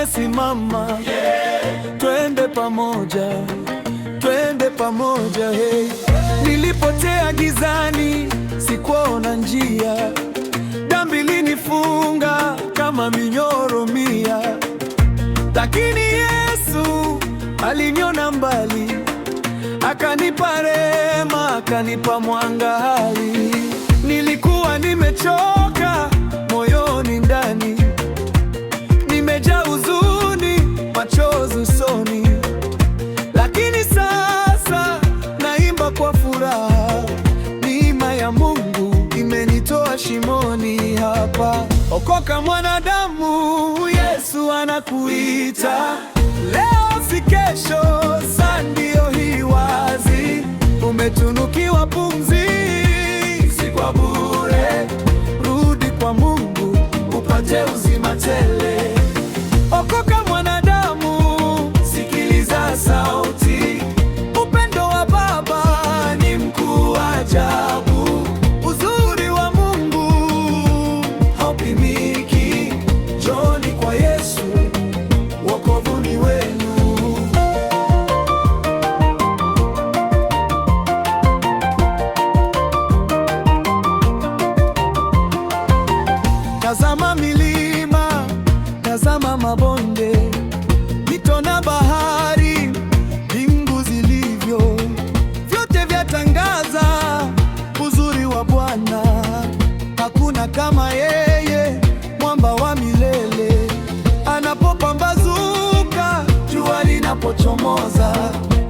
nimesimama, twende pamoja, twende pamoja, hey. Nilipotea gizani, sikuona njia, dhambi linifunga kama minyororo 100, lakini Yesu aliniona mbali, akanipa rehema, akanipa mwanga hai. Nilikuwa nimechoka moyoni ndani, nimejaa huzuni, machozi usoni, lakini sasa naimba kwa furaha. Neema ya Mungu imenitoa shimoni hapa. Okoka mwanadamu, Yesu anakuita. Leo si kesho, saa ndio hii wazi. Umetunukiwa pumzi, si kwa bure. Rudi kwa Mungu upate uzima tele. Okoka mwanadamu, sikiliza sauti. Upendo wa Baba ni mkuu wa ajabu. Uzuri wa Mungu haupimiki. Njooni kwa Yesu, wokovu ni wenu. Tazama milima, tazama mabonde, mito na bahari, mbingu zilivyo, vyote vyatangaza uzuri wa Bwana. Hakuna kama yeye, mwamba wa milele. Anapopambazuka, jua linapochomoza,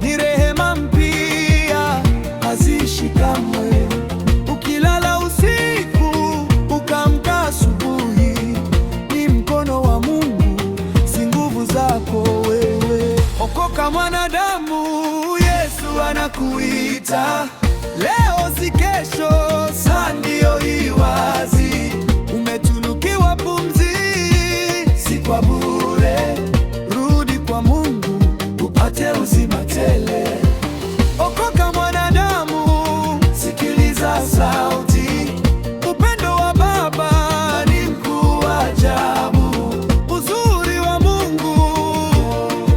ni rehema mpya, haziishi kamwe. Ukilala usiku, ukaamka asubuhi, ni mkono wa Mungu, si nguvu zako wewe. Okoka mwanadamu, Yesu anakuita. Leo si kesho, saa ndio hii wazi. Umetunukiwa pumzi, si kwa bure. Rudi kwa Mungu upate uzima tele. Okoka mwanadamu, sikiliza sauti. Upendo wa Baba ni mkuu wa ajabu. Uzuri wa Mungu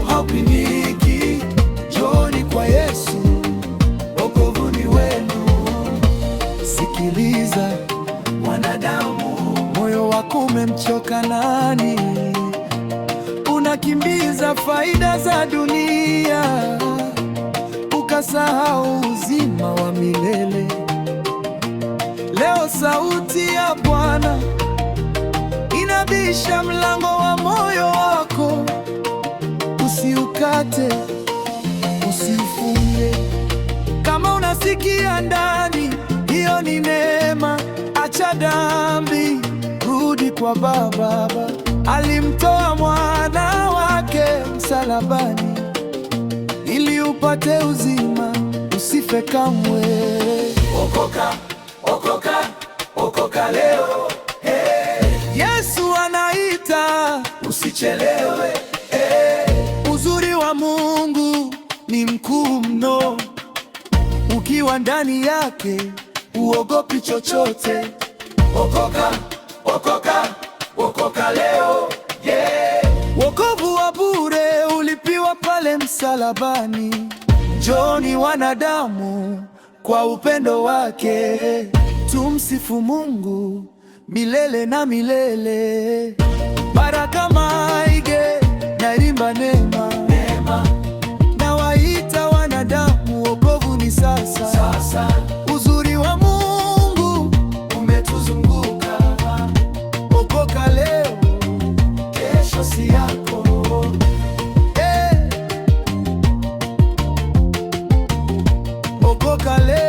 haupimiki. Njooni kwa Yesu, wokovu ni wenu. Sikiliza mwanadamu, moyo wako umemchoka nani? Unakimbiza faida za dunia, ukasahau uzima wa milele. Leo sauti ya Bwana inabisha mlango wa moyo wako. Usiukate, usiufunge. Kama unasikia ndani, hiyo ni neema. Acha dhambi, rudi kwa Baba. Alimtoa mwana wake msalabani, ili upate uzima, usife kamwe. Okoka, okoka, okoka leo, hey. Yesu anaita, usichelewe, hey. Uzuri wa Mungu ni mkuu mno. Ukiwa ndani yake, uogopi chochote. Okoka, okoka, okoka leo, yeah. Wokovu wa bure ulipiwa pale msalabani. Njooni wanadamu, kwa upendo wake tumsifu Mungu milele na milele. Baraka maige na rimba neema, na waita wanadamu, wokovu ni sasa. Uzuri wa Mungu umetuzunguka. Okoka leo, kesho si yako, hey. Okoka leo.